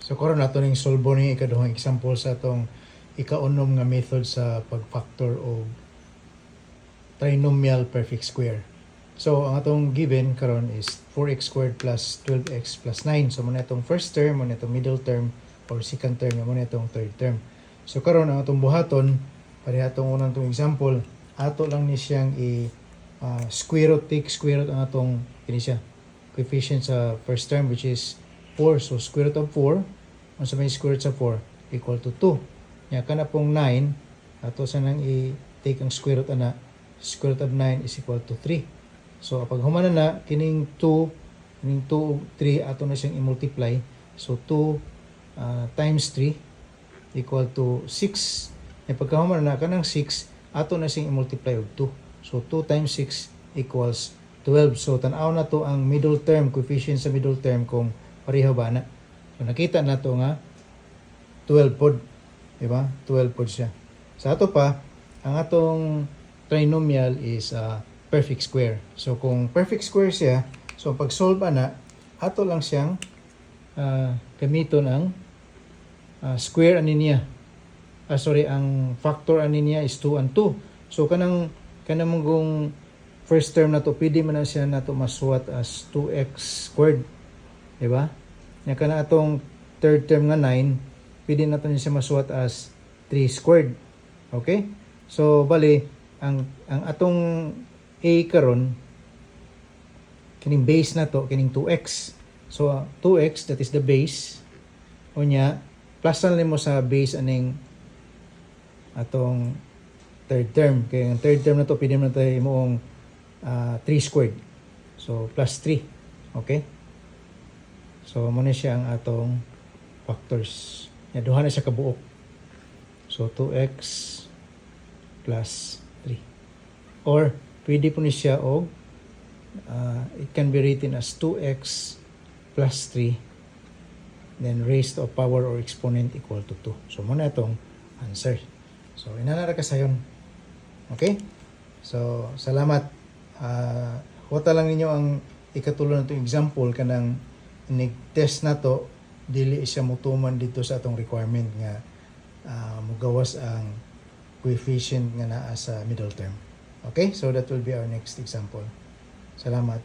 So karon nato ning solbo ni ikaduhang example sa atong ikaunom nga method sa pag-factor o trinomial perfect square. So ang atong given karon is 4x squared plus 12x plus 9. So muna itong first term, muna itong middle term, or second term, muna itong third term. So karon ang atong buhaton, pareha atong unang itong example, ato lang ni siyang square root, take square root ang atong kini siya coefficient sa first term, which is 4. So square root of 4, kung sa may square root sa 4, equal to 2. Nya kana pong 9, ato sa nang i-take ang square root ana, square root of 9 is equal to 3. So pag humana na, kining 2 ug 3, ato na siyang i-multiply. So 2 times 3 equal to 6. Nya pagka humana na, kanang 6, ato na siyang i-multiply og 2. So 2 times 6 equals 12. So tan-aw na to ang middle term, coefficient sa middle term kung pareho ba na. So nakita na to nga 12 pod, di ba? 12 pod siya. Sa ato pa, ang atong trinomial is perfect square. So kung perfect square siya, so pag solve ana, ato lang siyang gamiton ang square ani niya. Ang factor ani niya is 2 and 2. So kanang mong first term na to, pwede man na siya na to masuwat as 2x squared. Diba? Nya kana atong third term nga 9, pwede na to siya masuwat as 3 squared. Okay? So, bali, ang atong a karon, kining base na to, kining 2x. So, 2x, that is the base. O nya, plus na mo sa base aning atong third term. Kaya ang third term na to, pwede mo na tayo moong 3 squared. So, plus 3. Okay? So, muna siya ang atong factors. Yan, duha na siya kabuok. So, 2x plus 3. Or, pwede po ni siya og it can be written as 2x plus 3 then raised to a power or exponent equal to 2. So, muna itong answer. So, inanara ka sa yun. Okay? So, salamat. Huwata lang ninyo ang ikatulo na itong example kanang nag-test na to, dili siya mutuman dito sa atong requirement nga mugawas ang coefficient nga naa sa middle term. Okay? So that will be our next example. Salamat.